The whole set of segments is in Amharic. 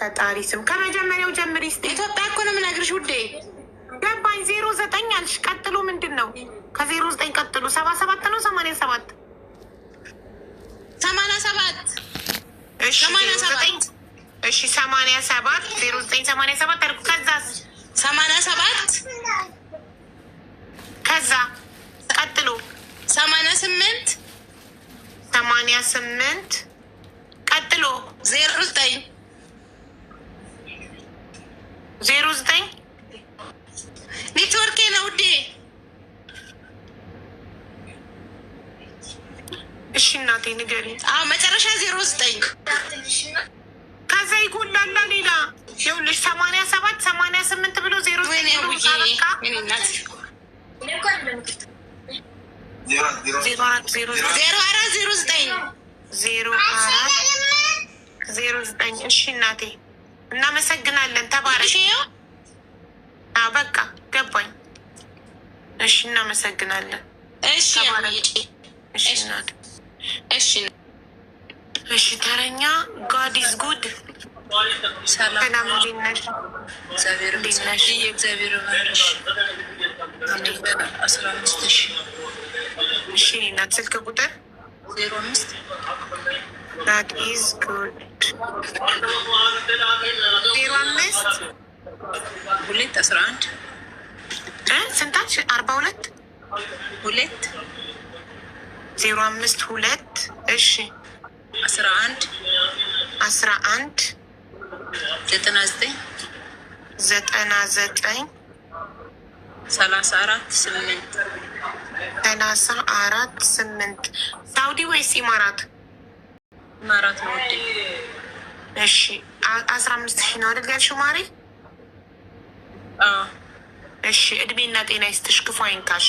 ፈጣሪ ስም ከመጀመሪያው ጀምሪ እስኪ። ኢትዮጵያ እኮ ነው የምነግርሽ ውዴ። ገባኝ። 09 አልሽ። ቀጥሎ ምንድን ነው? ከ09 ቀጥሎ 77 ነው 87? 87 እሺ 87 እሺ 87 0987 አልኩ። ከዛስ 87 ከዛ ቀጥሎ 88 ቀጥሎ 09 ኔትወርኬ ነው ውዴ። እሺ እናቴ ንገሪኝ። መጨረሻ 09 ከዛ ይጎላላ ሌላ ይኸውልሽ 87 88 ብሎ 09 እሺ እናቴ እናመሰግናለን። ተባረሽ። በቃ ገባኝ። እሺ እናመሰግናለን። እሺ እሺ እናቴ እሺ እሺ። ተረኛ ጋድ ኢዝ ጉድ። ሰላም እንዴት ነሽ? እግዚአብሔር ይመስገን። 15,000 እሺ እናት ስልክ ቁጥር 05 ጋድ ኢዝ ጉድ 05 2 11 ስንታች 42 2 05 2 እሺ 11 99 34 8 ሳውዲ ወይስ ኢማራት? ኢማራት ነው ውዴ። እሺ 15,000 ነው አይደል ያልሽው ማሪ? እሺ እድሜና ጤና ይስጥሽ፣ ክፉ አይንካሽ።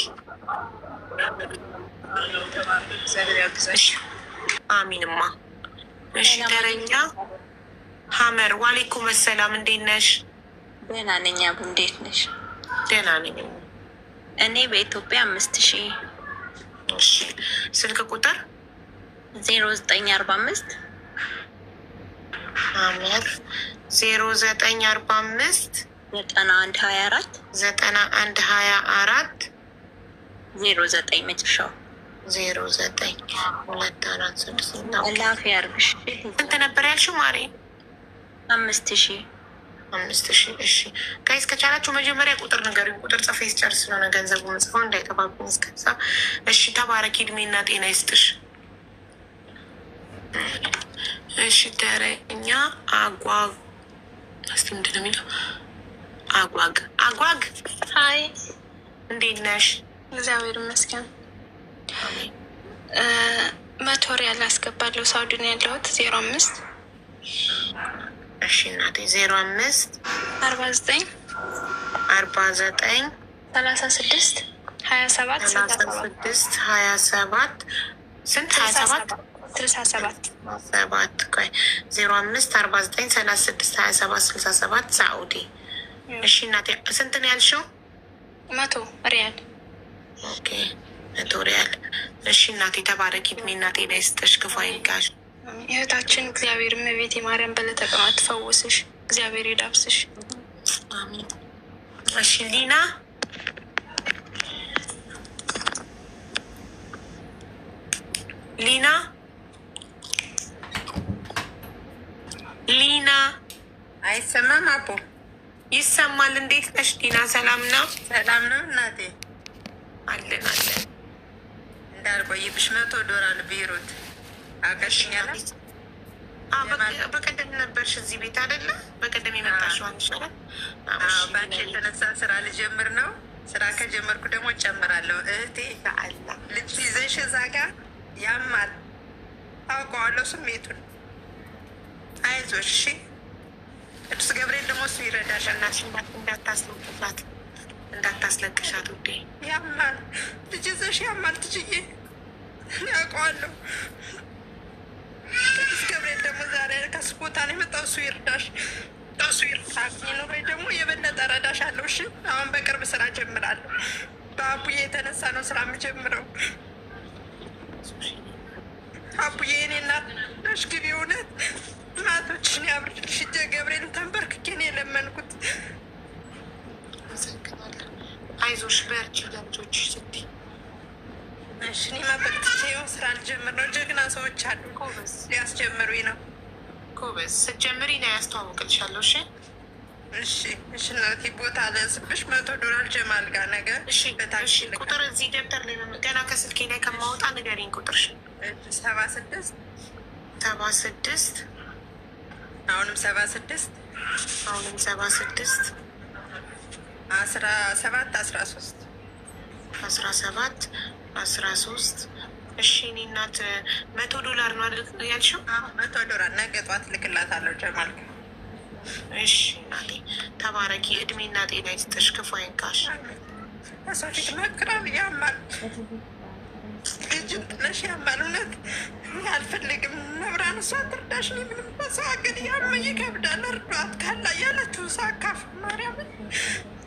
አሚንማ። እሺ ተረኛ ሀመር ዋሌኩም ሰላም፣ እንዴት ነሽ? ደህና ነኝ። አቡ እንዴት ነሽ? ደህና ነኝ። እኔ በኢትዮጵያ 5,000። እሺ ስልክ ቁጥር 0945 ሀመር 0945 9124 9124 09 መጨረሻው 0924 ላፊ ያርግሽ። ስንት ነበር ያልሽው ማሬ? 5,000 እሺ ጋይስ ከቻላችሁ መጀመሪያ ቁጥር ንገሩኝ። ቁጥር ጽፌ ስጨርስ ስለሆነ ገንዘቡ ምጽፈው እንዳይጠፋብኝ እስከዛ። እሺ ተባረኪ፣ እድሜና ጤና ይስጥሽ። እሺ ተረኛ አጓግ እስቲ ምንድን ነው የሚለው? አጓግ ሀይ እንዴት ነሽ? እግዚአብሔር ይመስገን። 100 ሪያል አስገባለሁ። ሳውዲ ነው ያለሁት። 05 እሺ እናቴ 05 49 49 36 27 27 ስንት 27 67 ቆይ 05 49 36 27 67 ሳኡዲ። እሺ እናቴ ስንት ነው ያልሽው? 100 ሪያል። ኦኬ 100 ሪያል። እሺ እናቴ ተባረኪ፣ እድሜና ጤና ይስጥሽ፣ ክፉ አይንካሽ። እህታችን እግዚአብሔር እመቤቴ ማርያም በለተቀማ ትፈውስሽ፣ እግዚአብሔር ይዳብስሽ። አሚን። እሺ ሊና አይሰማም? አቦ ይሰማል። እንዴት ነሽ ሊና? ሰላም ነው? ሰላም ነው እናቴ። አለን እንዳልቆይብሽ $100 ቢሮት አቀሽኛለ። በቀደም ነበርሽ እዚህ ቤት አይደለ? በቀደም የመጣሽው አንሻላል። ባንክ የተነሳ ስራ ልጀምር ነው። ስራ ከጀመርኩ ደግሞ እጨምራለሁ። እህቴ ልጅ ይዘሽ እዛ ጋ ያማል፣ ታውቀዋለሁ ስሜቱን። አይዞሽ እሺ። ቅዱስ ገብርኤል ደግሞ እሱ ይረዳሻል። እንዳታስለቅሻት ውዴ። ያማል፣ ልጅ ይዘሽ ያማል። ትችዬ ያውቀዋለሁ። ቅዱስ ገብርኤል ደግሞ ዛሬ ከሱ ቦታ ነው የመጣው። እሱ ይርዳሽ። ኑሮዬ ደግሞ የበለጠ ረዳሽ አለው። እሺ አሁን በቅርብ ስራ ጀምራለሁ። በአቡዬ የተነሳ ነው ስራ የምጀምረው። አቡዬ እኔ እናት ነሽ ግቢ። እውነት እናቶችን ያብርድልሽ። እጀ ገብርኤል ለልጆች ስትይ እሺ እኔ ማበቅትቼ ስራ ልጀምር ነው። ጀግና ሰዎች አሉ ሊያስጀምሩኝ ነው። ጎበዝ ስትጀምሪ ነው ያስተዋውቅልሻለሁ። እሺ እሺ እሺ እናቴ ቦታ ለስብሽ $100 ጀማል ጋር ነገር እሺ እሺ። ቁጥር እዚህ ደብተር ላይ ገና ከስልኬ ላይ ከማወጣ ንገሪኝ ቁጥርሽ። 76 አሁንም 76 17 13 እሺ እኔ እናት $100 ነው አይደል ያልሽው? $100 ነገ ጠዋት ልክላታለሁ ጀማል ጋር። እሺ እናቴ ተባረኪ፣ እድሜና ጤና ይስጥሽ፣ ክፉ አይንካሽ። በሰው ፊት መቅረብ ያማል፣ ልጅን ጥለሽ ያማል። እውነት አልፈልግም። መብራን እሷ ትርዳሽ። ምንም በሰው ሀገር ያመ ይከብዳል። እርዷት ካላ ያለችው ሳካፍ ማርያምን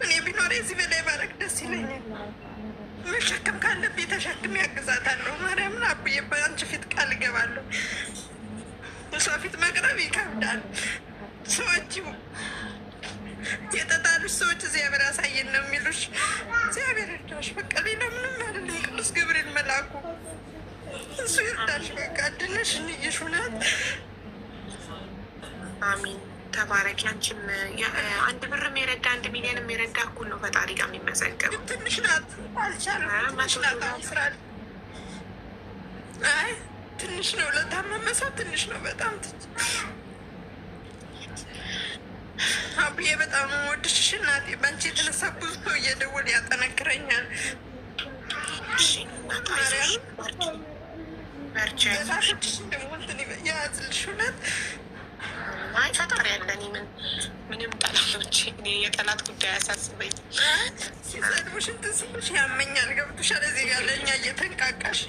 እኔ ቢኖር የዚህ በላይ ባረግ ደስ ይለኛል። መሸከም ካለብኝ ተሸክም ያግዛታለሁ። ማርያምን አብዬ በአንቺ ፊት ቃል እገባለሁ። እሷ ፊት መቅረብ ይከብዳል። ሰዎች የጠጣሉሽ ሰዎች እግዚአብሔር ያሳየን ነው የሚሉሽ። እግዚአብሔር ይርዳሽ። በቃ ሌላ ምንም አይደለም። ቅዱስ ገብርኤል መልአኩ እሱ ይርዳሽ። በቃ ድነሽ እንይሽ። እውነት አሚን። ተባረኪ። አንቺም 1 ብርም የረዳ 1 ሚሊዮንም የረዳ እኩል ነው ፈጣሪ ጋር የሚመዘገብ። ትንሽ ናት፣ አልቻለም። ትንሽ ናት። ስራል አይ ትንሽ ነው። ለታመመ ሰው ትንሽ ነው። በጣም አብዬ በጣም ወድሽ እናቴ። በአንቺ የተነሳ ብዙ ሰው እየደወለ ያጠነክረኛል። ራሶችሽ ደግሞ እንትን የያዝልሽ እውነት። አይ ፈጣሪ ያለን ምንም ጠላቶች የጠላት ጉዳይ ያሳስበኝ። ሲሰድቡሽ እንትን ሲሉሽ ያመኛል። ገብቶሻል? እዚህ ጋር ለእኛ እየተንቃቃሽ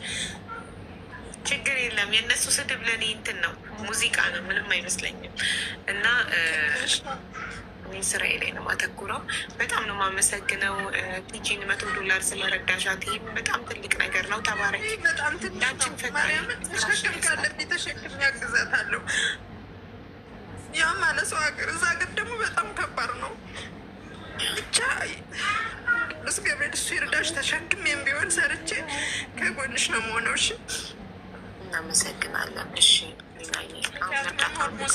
ችግር የለም። የእነሱ ስድብ ለእኔ እንትን ነው፣ ሙዚቃ ነው፣ ምንም አይመስለኝም። እና እኔ ስራዬ ላይ ነው ማተኩረው። በጣም ነው የማመሰግነው ቲጂን $100 ስለረዳሻት። ይህም በጣም ትልቅ ነገር ነው። ተባረኪ። በጣም ትንዳችን ተሸክም ካለብኝ ተሸክም ያግዛታለሁ። ያ ማለት ሰው ሀገር፣ እዛ ሀገር ደግሞ በጣም ከባድ ነው። ብቻ ቅዱስ ገብርኤል እሱ ይርዳሽ። ተሸክሜም ቢሆን ሰርቼ ከጎንሽ ነው መሆነው። እሺ እናመሰግናለን። እሺ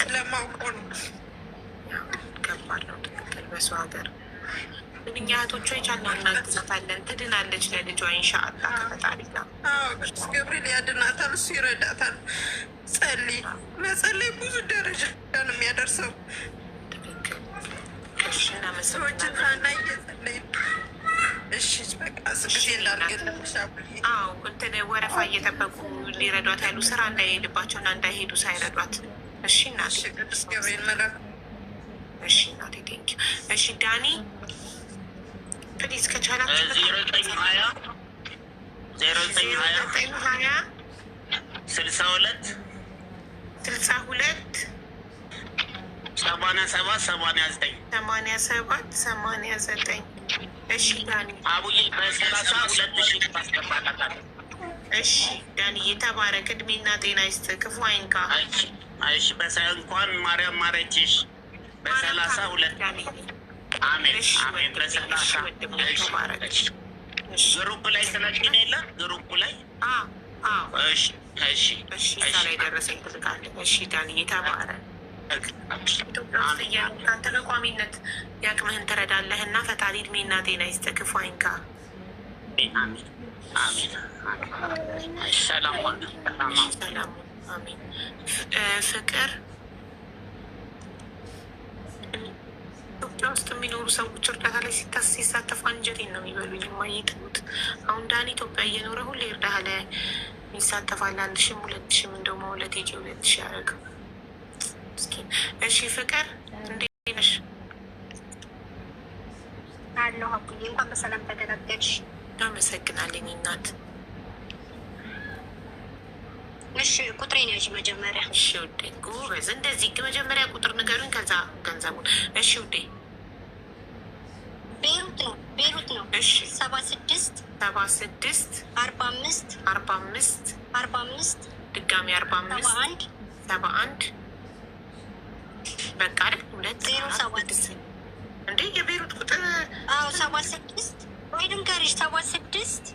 ስለማውቀው ነው። ከባድ ነው። ትክክል። በሰው ሀገር እኛ እህቶቿ የቻልነው እናግዛታለን። ትድናለች ለልጇ ኢንሻአላህ ከፈጣሪ ጋር። ቅዱስ ገብርኤል ያድናታል፣ እሱ ይረዳታል። ጸልይ። መጸለይ ብዙ ደረጃ ነው የሚያደርሰው። ትክክል። ሰዎችን ሳና እየጸለይ እሺ በቃ ጊዜ እንዳልገልሽ እንትን ወረፋ እየጠበቁ ሊረዷት ያሉ ስራ እንዳይሄድባቸውና እንዳይሄዱ ሳይረዷት። እሺ እናቴ ቅዱስ ገብርኤል መላክ። እሺ እናቴ ቴንኪው። እሺ ዳኒ ፕሊዝ ከቻላችሁ 0920 62 8789 እሺ ዳኒ አቡዬ በ32,000 ታስገባላታል። እሺ ዳኒ የተባረክ እድሜና ጤና ይስጥ፣ ክፉ አይንካ። እሺ እንኳን ማርያም ማረችሽ። በ32 አሜን አሜን። ግሩፕ ላይ ስለችን የለ ግሩፕ ላይ እሺ እሺ እሺ ላይ ደረሰኝ ትልቃለህ። እሺ ዳኒ የተባረክ ኢትዮጵያ ውስጥ እያሉ ከአንተ በቋሚነት የአቅምህን ትረዳለህ እና ፈጣሪ እድሜና ጤና ይስጥ፣ ክፉ አይንካ። ሰላም አሜን። ፍቅር ኢትዮጵያ ውስጥ የሚኖሩ ሰዎች እርዳታ ላይ ሲሳተፉ አንጀቴን ነው የሚበሉኝ። የማየትሙት አሁን ዳኒ ኢትዮጵያ እየኖረ ሁሌ እርዳታ ላይ ይሳተፋል። 1,000 2,000 እንደው መውለት ሄጄ 2,000 ያደረገው። እሺ ፍቅር እንዴት ነሽ? አለሁ አቡዬ፣ እንኳን በሰላም ተገላገልሽ። አመሰግናለኝ እናት። እሺ ቁጥሬን ያዥ መጀመሪያ። እሺ ውዴ ጎበዝ። እንደዚህ መጀመሪያ ቁጥር ንገሩኝ፣ ከዛ ገንዘቡን። እሺ ውዴ ቤሩት ነው። እሺ 76 45 45 ድጋሚ 45 71 በቃ አይደል? 207 እንዴ የቤሩት ቁጥር 76 ወይ ልንገርሽ 76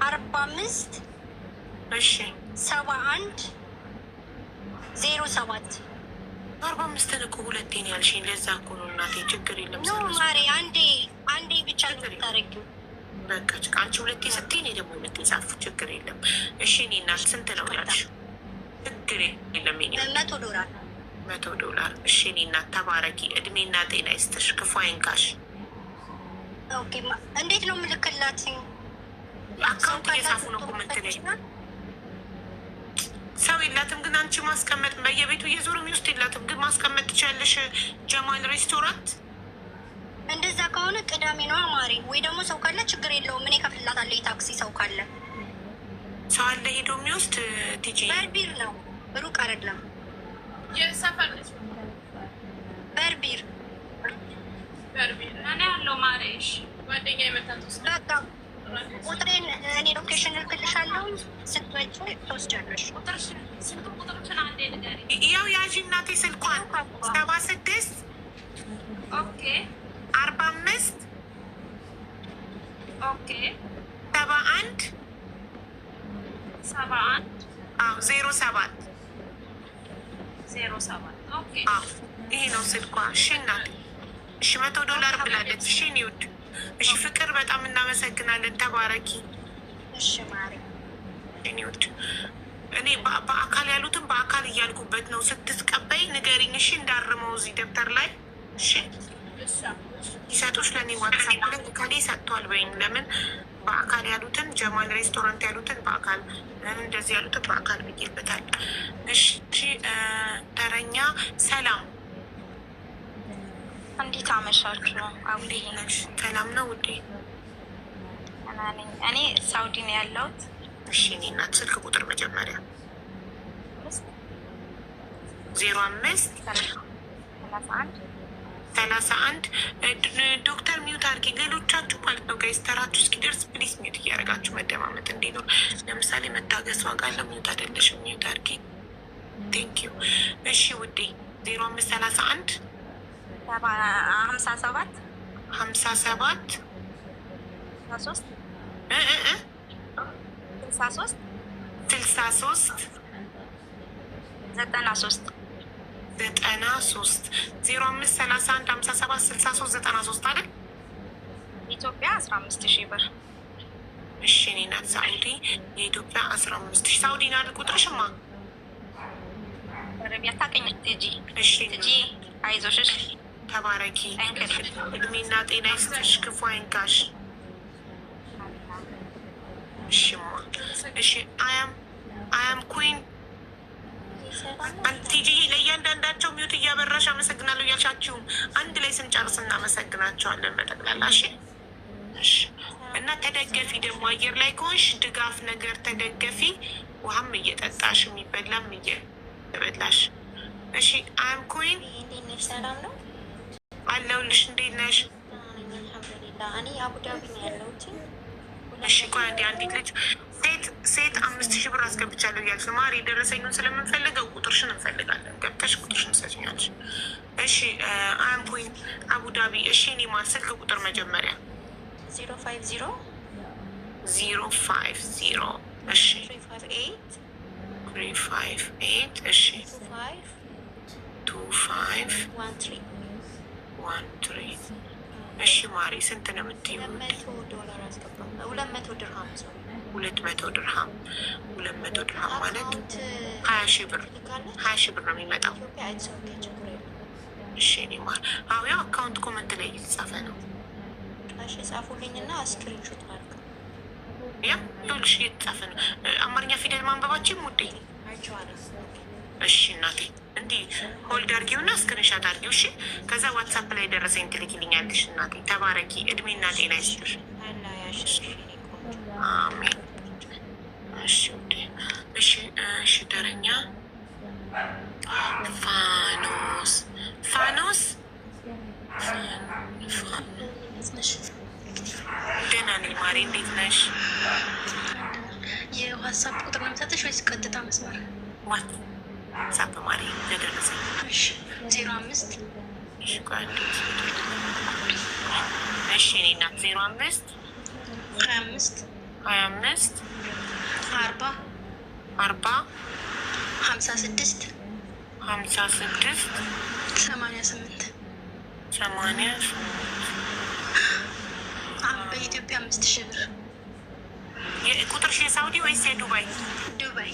45 እሺ 71 07 45 እኮ ሁለቴ ነው ያልሽኝ። ለዛ እኮ ነው እናቴ። ችግር የለም ማሪ፣ አንዴ ብቻ ታረጊው። በቃ አንቺ ሁለቴ ስትይ እኔ ደግሞ ሁለቴ ጻፉ። ችግር የለም። እሺ እኔ እናት ስንት ነው ያልሽው? ችግር የለም። $100 $100። እሺ እኔ እናት ተባረኪ፣ እድሜና ጤና ይስጥሽ፣ ክፉ አይንካሽ። ኦኬ እንዴት ነው ምልክላት? አካውንት እየጻፉ ነው ኮመንት ላይ። ሰው የላትም ግን አንቺ ማስቀመጥ በየቤቱ እየዞሩ የሚወስድ የላትም ግን ማስቀመጥ ትችያለሽ። ጀማል ሬስቶራንት እንደዛ ከሆነ ቅዳሜ ነው ማሪ። ወይ ደግሞ ሰው ካለ ችግር የለውም እኔ ከፍላታለሁ። የታክሲ ሰው ካለ ሰው አለ ሄዶ የሚወስድ ቲጂ። በርቢር ነው ሩቅ አይደለም። የሰፈር በርቢር እኔ ያለው ማሬሽ ጓደኛ የመታት ውስጥ በቃ ቁጥሬን እኔ ሎኬሽን እልክልሻለሁ። ስትመጪ ትወስጃለሽ። ስልክ ቁጥርሽን አንዴ ንገሪ። ያው ያዥ እናቴ ስልኳን 76 ኦኬ 45 ኦኬ 71 07 ኦኬ ይሄ ነው ስልኳ። እሺ እናቴ እሺ $100 ብላለች። እሺ ኒውድ እሺ ፍቅር በጣም እናመሰግናለን። ተባረኪ። እሺ ማሪ ኒውድ እኔ በአካል ያሉትን በአካል እያልኩበት ነው። ስትቀበይ ንገሪኝ እሺ፣ እንዳርመው እዚህ ደብተር ላይ እሺ። ይሰጡሽ ለእኔ ዋትሳፕ ላይ ከሌ ሰጥቷል በይኝ። ለምን በአካል ያሉትን ጀማል ሬስቶራንት ያሉትን በአካል እንደዚህ ያሉትን በአካል ብዬበታል። እሺ ተረኛ ሰላም፣ እንዴት አመሻችሁ? አውዴ ነሽ? ሰላም ነው ውዴ? እኔ ሳውዲ ነው ያለሁት። እሺ እኔ እናት ስልክ ቁጥር መጀመሪያ 05 31 ዶክተር ሚዩት አድርጊ። ሌሎቻችሁ ማለት ነው ጋይስ ተራችሁ እስኪደርስ ፕሊስ ሚዩት እያደረጋችሁ መደማመጥ እንዲኖር። ለምሳሌ መታገስ ዋጋ አለው። ሚዩት አይደለሽም፣ ሚዩት አድርጊ። ቴንክ ዩ። እሺ ውዴ 05 31 57 57 63 93 05 31 57 63 93 አይደል? ኢትዮጵያ 15,000 ብር። እሺ እኔ ናት ሳኡዲ የኢትዮጵያ 15,000 ሳኡዲ ናት ቁጥርሽማ። ረቢያ ታቀኝ ትጂ። እሺ ትጂ አይዞሽ፣ ተባረኪ፣ እድሜና ጤና ይስጥሽ፣ ክፉ አይንካሽ። እሺማ እሺ አያም ኩዊን ቲጂ ለእያንዳንዳቸው ሚዩት እያበራሽ አመሰግናለሁ እያልሻችሁም አንድ ላይ ስንጨርስ እናመሰግናቸዋለን በጠቅላላ። እሺ እና ተደገፊ ደግሞ አየር ላይ ከሆንሽ ድጋፍ ነገር ተደገፊ። ውሃም እየጠጣሽ የሚበላም እየበላሽ። እሺ አያም ኩዊን ሰላም ነው አለሁልሽ። እንዴት ነሽ? አልሐምዱሊላህ። እኔ አቡዳቢ ነው ያለሁት። እሺ ቆይ አንዲት ልጅ ሴት 5,000 ብር አስገብቻለሁ እያልሽ ነው ማሪ። የደረሰኙን ስለምንፈልገው ቁጥርሽን እንፈልጋለን። ገብተሽ ቁጥርሽን ሰጭኛለሽ። እሺ አም ኩዊን አቡዳቢ። እሺ እኔ ማር ስልክ ቁጥር መጀመሪያ 050 እሺ 358 እሺ 25 13 እሺ ማሪ ስንት ነው የምትይው? $200 አስገባ። 200 ድርሃም 200 ድርሃም 200 ድርሃም ማለት 20,000 ብር 20,000 ብር ነው የሚመጣው። እሺ እኔ ማር አዎ ያው አካውንት ኮመንት ላይ እየተጻፈ ነው። እሺ ጻፉልኝና ስክሪንሾት አድርግ። ያ ይኸውልሽ እየተጻፈ ነው። አማርኛ ፊደል ማንበባችን ውዴ አይቼዋለሁ። እሺ እናቴ እንዲህ ሆልድ አድርጊውና ስክሪንሻት አድርጊው። እሺ ከዛ ዋትሳፕ ላይ ደረሰኝ ትልኪልኛለሽ። እናቴ ተባረኪ፣ እድሜና ጤና ይስጥሽ። አሜን። እሺ ውዴ እሺ እሺ ተረኛ ፋኖስ ደህና ነኝ ማሬ፣ እንዴት ነሽ? የዋትሳፕ ቁጥር ነው የምሰጥሽ ወይስ ቀጥታ መስመር? ዋትሳፕ ማሬ ለደረሰኝ 05 እሺ ቆይ እሺ እኔ እናት 05 25 25 40 40 56 56 88 80 በኢትዮጵያ 5000 ብር ቁጥርሽ የሳውዲ ወይስ የዱባይ? ዱባይ።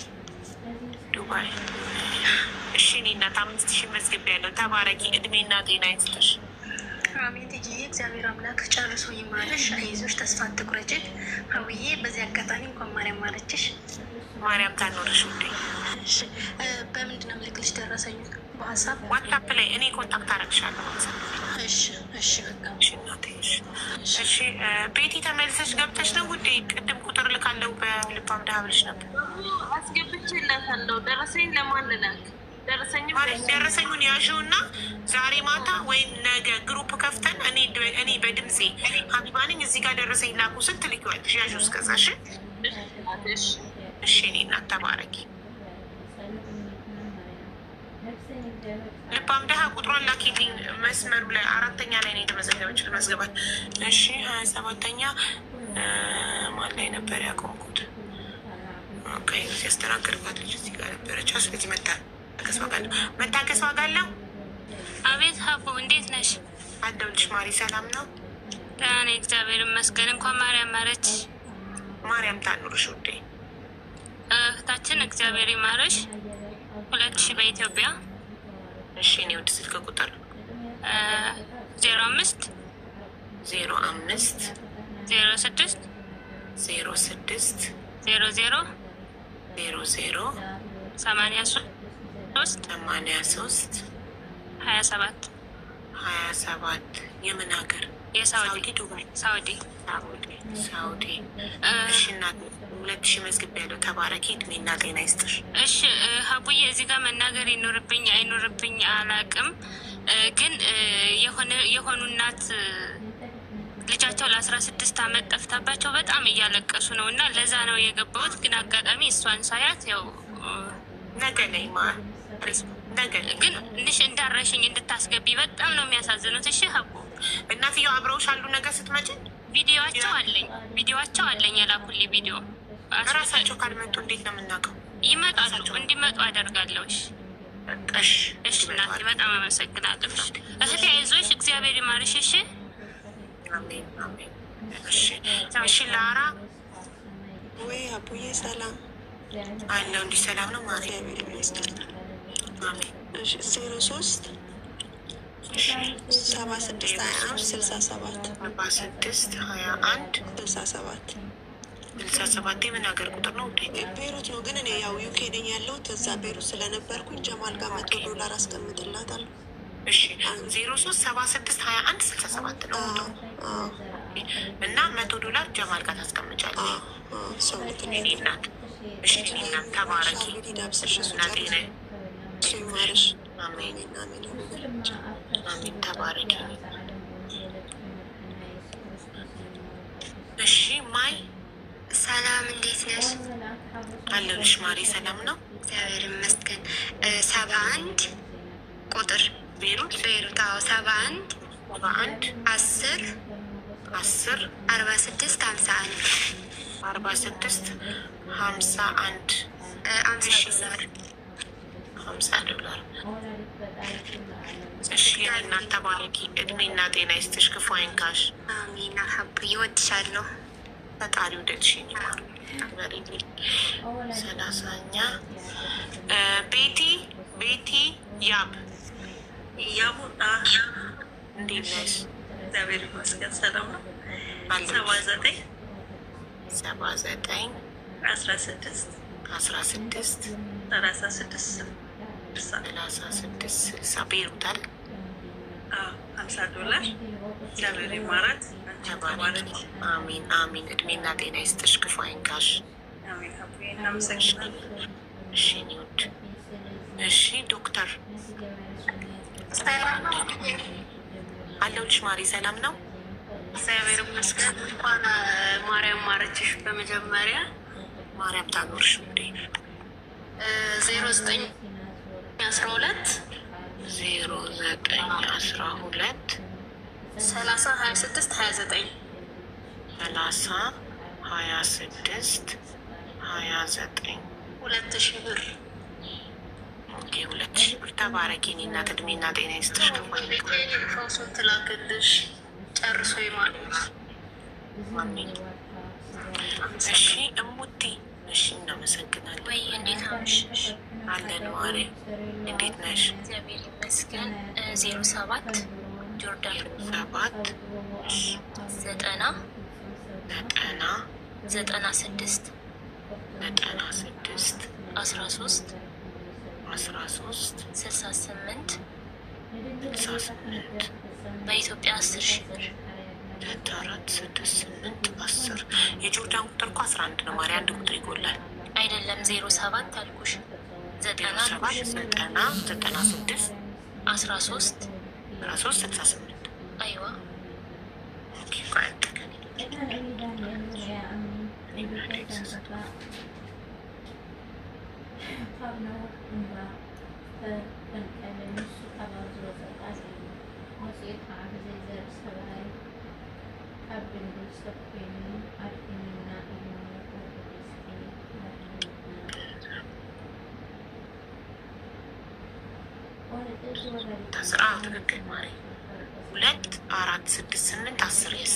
ዱባይ። እሺ እኔ እናት 5000 መዝግቤያለሁ። ተባረኪ፣ እድሜና ጤና ይስጥሽ። አሜን። ትጂዬ እግዚአብሔር አምላክ ጨርሶ ይማርሽ። አይዞሽ፣ ተስፋ አትቁረጭ። ሀውዬ በዚህ አጋጣሚ እንኳን ማርያም ማረችሽ። ማርያም ታኖርሽ ውዴ። እሺ በምንድን ነው ምልክልሽ? ደረሰኝ በሀሳብ ዋትሳፕ ላይ እኔ ኮንታክት አረግሻለሁ። እሺ እሺ በቃ እሺ እናቴ። እሺ ቤቲ ተመልሰሽ ገብተሽ ነው ውዴ? ቅድም ቁጥር ልካለው በልባም ዳብልሽ ነበር። አስገብቼላታለሁ። ደረሰኝ ለማን ላክ? ደረሰኙን ያዥው እና ዛሬ ማታ ወይም ነገ ግሩፕ ከፍተን እኔ በድምፄ ሀቢባ ነኝ እዚህ ጋር ደረሰኝ ላኩ ስል ትልኪዋለሽ። ያዥው እስከዛ። እሺ እኔ እናት ተባረኪ። ልባም ደሃ ቁጥሯን ላኪልኝ። መስመሩ ላይ 4ኛ ላይ ነው የተመዘገበች። ልመዝገባት። እሺ 27ኛ ማን ላይ ነበር ያቆምኩት? ሲያስተናግድባት ልጅ እዚህ ጋር ነበረች። ስለዚህ መታገስ ዋጋ አለው። አቤት ሀቡ እንዴት ነሽ? አለሁልሽ ማሪ። ሰላም ነው? ደህና ነኝ እግዚአብሔር ይመስገን። እንኳን ማርያም ማረች። ማርያም ታኑርሽ ውዴ። እህታችን እግዚአብሔር ይማረሽ። 2000 በኢትዮጵያ። እሺ እኔ ወደ ስልክ ቁጥር 05 05 06 06 00 00 83 83 27 27 የምን ሀገር? የሳውዲ ዱባይ። ሳውዲ። እሺ እናት 2000 መዝግቤያለሁ። ተባረኪ፣ እድሜና ጤና ይስጥሽ። እሺ ሀቡዬ እዚህ ጋር መናገር ይኖርብኝ አይኖርብኝ አላቅም፣ ግን የሆኑ እናት ልጃቸው ለ16 ዓመት ጠፍታባቸው በጣም እያለቀሱ ነው እና ለዛ ነው የገባሁት። ግን አጋጣሚ እሷን ሳያት ያው ነገ ላይ ግን ትንሽ እንዳረሽኝ እንድታስገቢ በጣም ነው የሚያሳዝኑት። እሺ ሀቡ እናትየው አብረውሽ አሉ? ነገ ስትመጪ ቪዲዮዋቸው አለኝ የላኩልኝ ቪዲዮ። እራሳቸው ካልመጡ እንዴት ነው የምናውቀው? ይመጣሉ፣ እንዲመጡ አደርጋለሁ። እሺ እናቴ በጣም አመሰግናለሁ። እህቴ አይዞሽ፣ እግዚአብሔር ይማርሽ። እሺ አሜን አሜን። እሺ ላራ ወይ አቡዬ ሰላም አለው። እንዲህ ሰላም ነው ማሪ? አሜን። 03 76 21 67 46 21 67 67 የምን ሀገር ቁጥር ነው? ቤሩት ነው። ግን እኔ ያው ዩኬ ነኝ ያለሁት። እዛ ቤሩት ስለነበርኩኝ ጀማል ጋር $100 አስቀምጥላታለሁ። እሺ 03 76 21 67 ነው እና $100 ጀማል ጋር ታስቀምጫለሽ። ሰው እኔ እናት። እሺ እናት ተባረኪ። እናቴ ነኝ። ማርሽ አሜን አሜን። ተባረኪ። እሺ ማይ ሰላም እንዴት ነሽ? አለሁልሽ ማሪ። ሰላም ነው እግዚአብሔር ይመስገን። 71 ቁጥር ቤሩት። አዎ 71 10 46 51 46 51 $50. እሺ እናት ተባረኪ፣ እድሜና ጤና ይስጥሽ፣ ክፉ አይንካሽ። አሚን። ሀቡ ይወድሻለሁ። ፈጣሪ ውደድሽኝ። በሪልኝ 30ኛ ቤቲ ያቡጣ እንዴት ነሽ? እግዚአብሔር ይመስገን ሰላም ነው። 79 16 36 60 ቤሩት አይደል? $50 እግዚአብሔር ይማራት። ተባረኪ። አሚን አሚን። እድሜና ጤና ይስጥሽ፣ ክፉ አይንካሽ። አሜን። ሀቡዬ እናመሰግናለን። እሺ ኒውድ። እሺ ዶክተር አለሁልሽ ማሪ። ሰላም ነው እግዚአብሔር ይመስገን። እንኳን ማርያም ማረችሽ። በመጀመሪያ ማርያም ታኖርሽ ውዴ። 0912 0912 30 26 29 30 26 29 2000 ብር። ኦኬ 2000 ብር። ተባረኪ እናት፣ እድሜና ጤና ይስጥሽ። ፈውሱን ትላክልሽ ጨርሶ ይማርሽ። አሜን። እሺ እሙቲ፣ እሺ እናመሰግናለን። ወይ እንዴት አመሸሽ? አለን ማርያም፣ እንዴት ነሽ? እግዚአብሔር ይመስገን። 07 ጆርዳን 7 90 96 96 13 13 68 68 በኢትዮጵያ 10,000 ብር። 4 6 8 10 የጆርዳን ቁጥር እኮ 11 ነው ማርያም፣ አንድ ቁጥር ይጎላል። አይደለም 07 አልኩሽ። 90 96 13 68 አይዋ ትክክል ማርያም። 2 4 6 8 10 የስ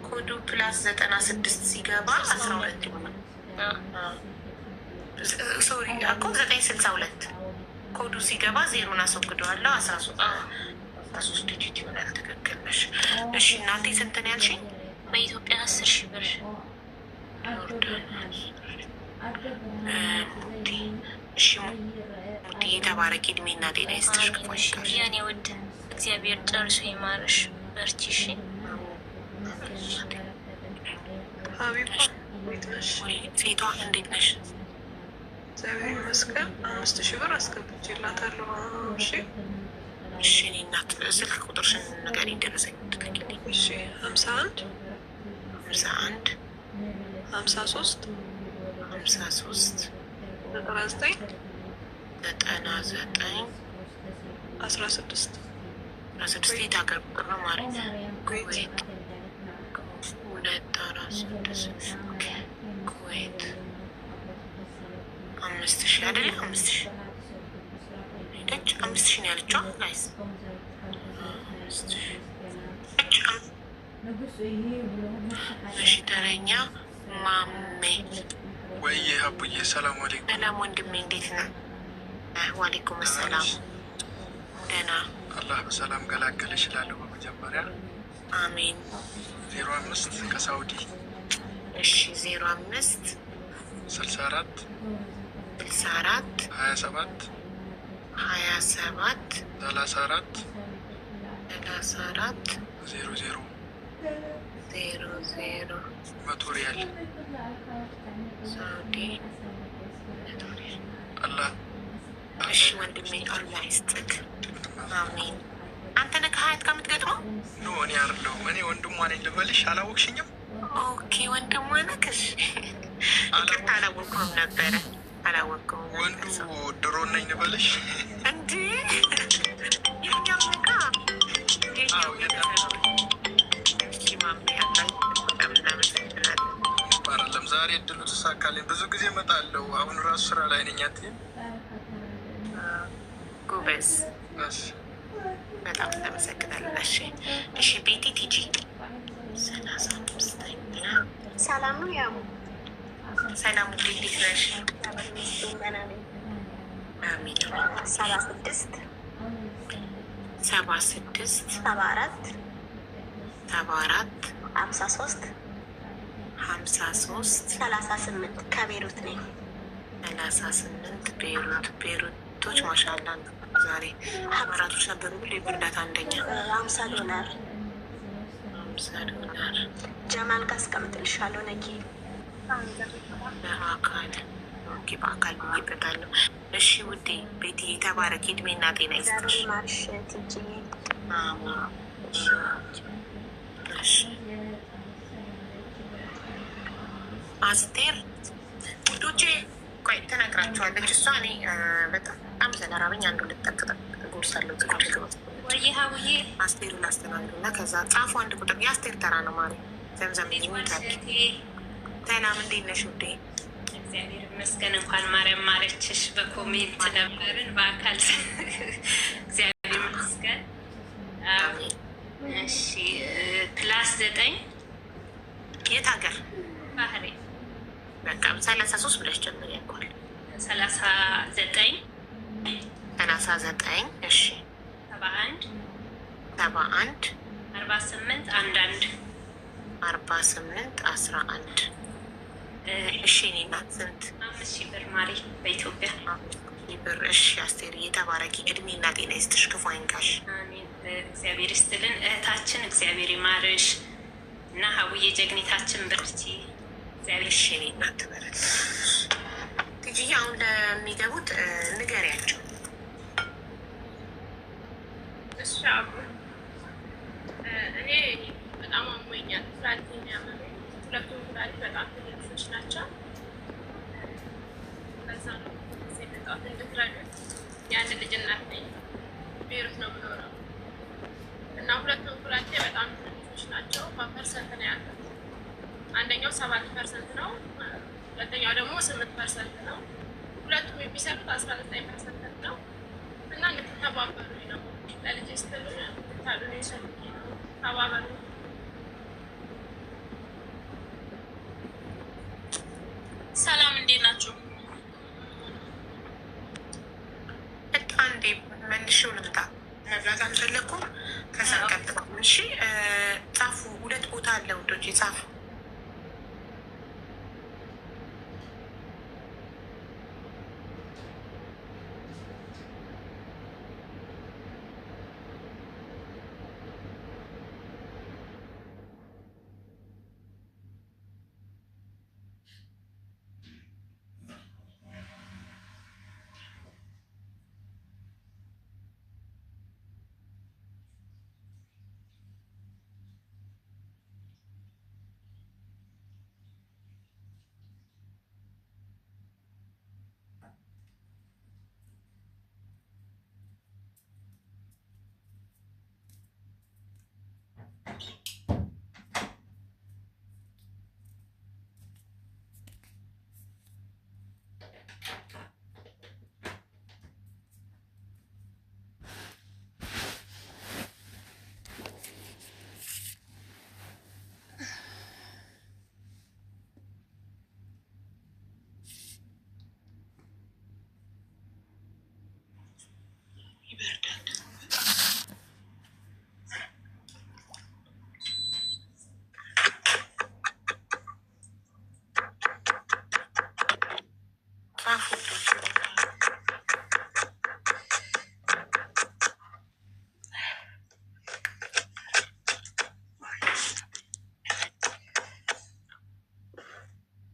ኮዱ ፕላስ 96 ሲገባ 12 ይሆናል። ሶሪ እኮ 962 ኮዱ ሲገባ ዜሮን አስወግደዋለሁ። 13 ዲጂት ይሆናል። ትክክል ነሽ። እሺ እናቴ ስንት ነው ያልሽኝ? በኢትዮጵያ 10,000 ብር። እሺ ሙቲ የተባረኪ እድሜና ጤና ይስጥሽ። ክፋሽ የኔ ውድ እግዚአብሔር ጨርሶ ይማርሽ። በርቺ እሺ። ሴቷ እንዴት ነሽ? እግዚአብሔር ይመስገን። 5,000 ብር አስገብቼላታለሁ። እሺ እኔ እናት ስልክ ቁጥርሽን ንገሪኝ፣ ደረሰኝ ትክክልኝ። እሺ 51 51 53 53 99 99 16 16 የት ሀገር ቁጥር ነው ማለት? ኩዌት 246 ኩዌት 5,000 አይደለ? 5,000 ሄደች። 5,000 ነው ያለችው። ናይስ። እሺ ተረኛ ማሜ ወይ አቡዬ፣ ሰላም አለይኩም። ሰላም ወንድሜ፣ እንዴት ነህ? ዋሌኩም ሰላም። ደህና። አላህ በሰላም ገላገል ይችላለሁ። በመጀመሪያ አሜን። 05 ከሳውዲ። እሺ 05 64 64 27 27 34 34 00 00 100 ሪያል ሳውዲ። አላህ። እሺ ወንድሜ አላህ ይስጥክ። አሜን። አንተ ነህ ከሀያት ጋር የምትገጥመው? ኖ እኔ አይደለሁም። እኔ ወንድሟ ነኝ ልበልሽ። አላወቅሽኝም? ኦኬ ወንድሟ ነህ። እሺ ይቅርታ አላወቅኩም ነበረ። አላወቅኩም። ወንዱ ድሮን ነኝ ልበልሽ? እንዲ የኛው ጋ የኛው አይደለም። ዛሬ እድሉ ተሳካልኝ። ብዙ ጊዜ እመጣለሁ። አሁን ራሱ ስራ ላይ ነኝ። አትይም? ጎበዝ፣ በጣም እናመሰግናለን። እሺ እሺ ቤቲ ቲጂ 35ኛ ሰላም ነው። ያው ሰላም፣ እንዴት ነሽ? አሚን። 76 76 74 74 53 53 38 ከቤሩት ነኝ። 38 ቤሩቶች ማሻላ ነው። ዛሬ አማራቶች ነበሩ። ሁሉ የብርዳታ አንደኛ 50 ዶላር 50 ዶላር ጀማል ጋር አስቀምጥልሻለሁ። ነጊ በአካል ብዬበታለሁ። እሺ ውዴ ቤቲ ተባረኪ፣ እድሜና ጤና ይስጥሽ። ማርሽ ትጂ አስቴር ውዶቼ ቆይ ትነግራችኋለች እሷ። እኔ በጣም ስለራበኝ አንዱ ልጠቅጠቅ ጎርሳለሁ። ወይ ሀውዬ አስቴር ላስተናግድ እና ከዛ ጻፉ አንድ ቁጥር የአስቴር ተራ ነው ማለት ዘምዘም ይታል። ሰላም እንዴት ነሽ ውዴ? እግዚአብሔር ይመስገን። እንኳን ማርያም ማረችሽ። በኮሜንት ነበርን በአካል እግዚአብሔር ይመስገን። እሺ ክላስ 9 የት ሀገር? ባህሬ። በቃ 33 ብለሽ ጀምር ያልኳል። 39 እሺ 71 48 11 እሺ እኔ እናት ስንት 5,000 ብር ማሪ በኢትዮጵያ ብር። እሺ አስቴር እየተባረኪ እድሜና ጤና ይስጥሽ፣ ክፉ አይንካሽ። አሜን። እግዚአብሔር ይስጥልን እህታችን፣ እግዚአብሔር ይማርሽ እና ሀውዬ ጀግኒታችን በርቺ። እግዚአብሔር እሺ እኔ እናት ትበረል። ትጅዬ አሁን ለሚገቡት ንገሪያቸው። እሺ አቡ እኔ በጣም አሞኛል። ፍራቲ የሚያመሩ ሁለቱም ፍራቲ በጣም ትልልፎች ናቸው። በዛ ነው የመጣሁት እንድትረዱት። የአንድ ልጅ እናት ነኝ። ቤሩት ነው የምኖረው እና ሁለቱም ፍራቲ በጣም ትልልፎች ናቸው። በፐርሰንት ነው ያሉት። አንደኛው 7% ነው፣ ሁለተኛው ደግሞ 8% ነው። ሁለቱም የሚሰሩት 19% ነው እና እንድትተባበሩ ነው ለልጅ ስትሉ ታሉ የሰሩ ተባበሩ። ሰላም እንዴት ናችሁ? አንዴ መልሼው ልምጣ። መብላት አልፈለኩም። ከዛ ቀጥታ እሺ ጻፉ። ሁለት ቦታ አለ ውዶች ጻፉ።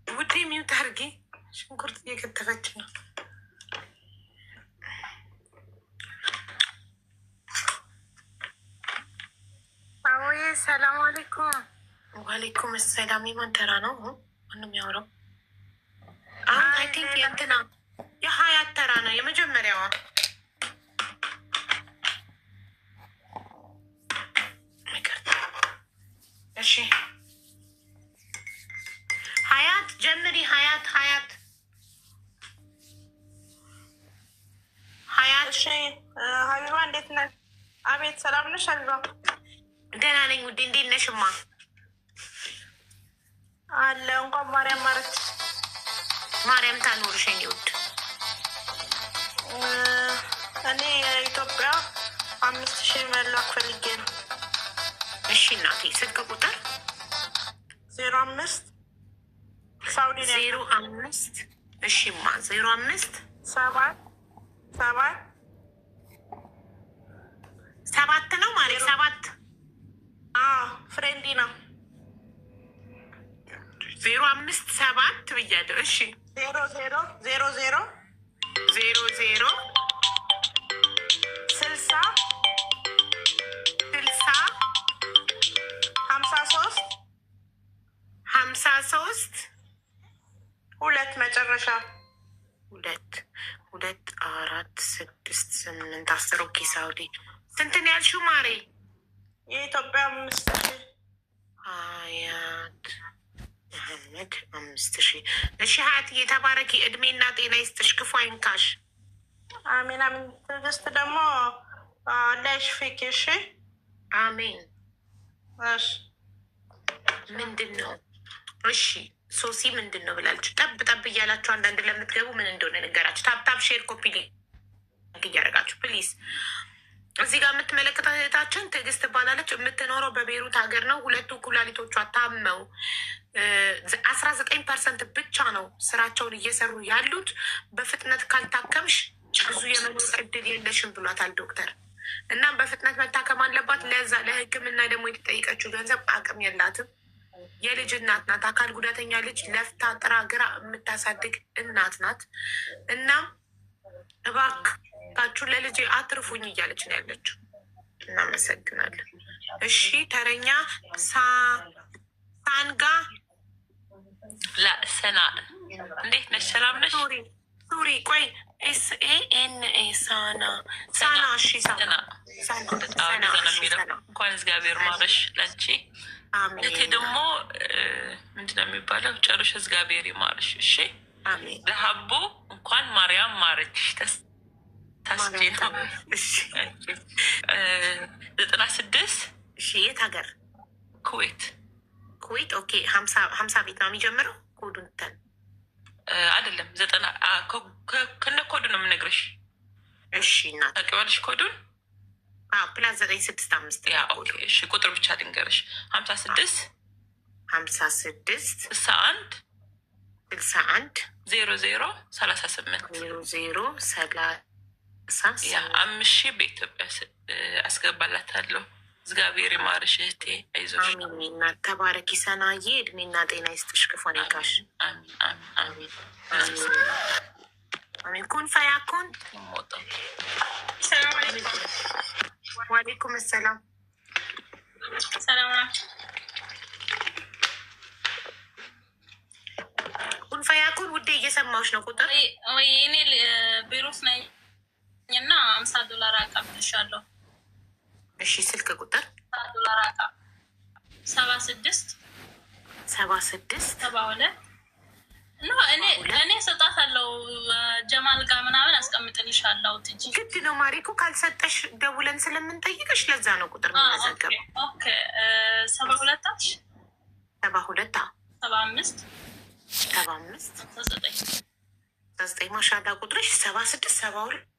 ውዴ ሚውት አድርጌ ሽንኩርት እየከተፈች ነው። አዎዬ ሰላም አለይኩም። ዋሌይኩም ሰላም። የማን ተራ ነው? ማንም ያወራው? አሁን አይ ቲንክ የእንትና የሀያት ተራ ነው የመጀመሪያዋ። እሺ ሀያት ጀምሪ። ሀያት እሺ ሀቢባ እንዴት ነሽ? አቤት ሰላም ነሽ ሀቢባ? ደህና ነኝ ውዴ። እንዴት ነሽማ? አለ እንኳን ማርያም ማረች። ማርያም ታኖርሽ የእኔ ውድ። እኔ የኢትዮጵያ 5,000 መላክ ፈልጌ ነው። እሺ እናቴ ስልክ ቁጥር 05 ሳውዲ 05 እሺማ 05 7 ነው ማለት 7 ፍሬንዲ ነው 05 7 ብያለሁ። እሺ 00 00 60 53 2 መጨረሻ 2 4 6 8 10 ኦኬ። ሳውዲ ስንት ነው ያልሽው ማሬ? የኢትዮጵያ 5000 ሀያት መሐመድ 5000። እሺ ሀያት የተባረኪ እድሜና ጤና ይስጥሽ፣ ክፉ አይንካሽ። አሚን አሚን። ትዕግስት ደግሞ ላይሽፊክ። እሺ አሜን። እሺ ምንድን ነው? እሺ ሶሲ ምንድን ነው ብላችሁ ጠብ ጠብ እያላችሁ አንዳንድ ለምትገቡ ምን እንደሆነ ነገራችሁ። ታፕታፕ ሼር ኮፒ ሊንክ እያደረጋችሁ ፕሊዝ። እዚህ ጋር የምትመለከታት እህታችን ትዕግስት ትባላለች። የምትኖረው በቤሩት ሀገር ነው። 2 ኩላሊቶቿ ታመው 19% ብቻ ነው ስራቸውን እየሰሩ ያሉት። በፍጥነት ካልታከምሽ ብዙ የመኖር እድል የለሽም ብሏታል ዶክተር። እናም በፍጥነት መታከም አለባት። ለዛ ለሕክምና ደግሞ የተጠየቀችው ገንዘብ አቅም የላትም። የልጅ እናት ናት። አካል ጉዳተኛ ልጅ ለፍታ ጥራ ግራ የምታሳድግ እናት ናት። እናም እባካችሁ ለልጄ አትርፉኝ እያለች ነው ያለችው። እናመሰግናለን። እሺ ተረኛ ሳንጋ ሰና እንዴት ነሽ? ሰላም ነሽ? ሱሪ ቆይ ኤስኤንኤ ሳና ሳና። እሺ ሳና እንኳን እግዚአብሔር ማረሽ ለንቺ። እቴ ደግሞ ምንድነው የሚባለው? ጨርሽ እግዚአብሔር ይማርሽ። እሺ ለሀቦ እንኳን ማርያም ማረች። ታስቼ ነው 96 እሺ የት ሀገር? ኩዌት። ኦኬ 50 ቤት ነው የሚጀምረው። ኮዱን ተን አይደለም 90 ከነ ኮዱ ነው የምነግርሽ። እሺ እና ታውቂዋለሽ ኮዱን? ፕላስ 965 ያ ኦኬ። እሺ ቁጥር ብቻ ልንገርሽ 56 61 00 38 ያ 5000 በኢትዮጵያ አስገባላታለሁ። እግዚአብሔር ይማርሽ እህቴ፣ አይዞሽ። አሚን። ተባረኪ ሰናዬ፣ እድሜና ጤና ይስጥሽ፣ ክፉ አይንካሽ። አሚን። ኩን ፈያኩን። ዋሌይኩም ሰላም። ኩን ፈያኩን ውዴ፣ እየሰማሁሽ ነው። ቁጥር እኔ ቤሩት ነኝ እና $50 አቀብልሻለሁ። እሺ ስልክ ቁጥር $50 አቃ 76 72 ነው። እኔ ሰጣታለሁ። ጀማል ጋር ምናምን አስቀምጥልሻለሁ። ትጂ ግድ ነው ማሪኮ፣ ካልሰጠሽ ደውለን ስለምንጠይቅሽ ለዛ ነው ቁጥር የምንመዘገበው። ኦኬ 72 75 9 ማሻላ ቁጥርሽ 76 72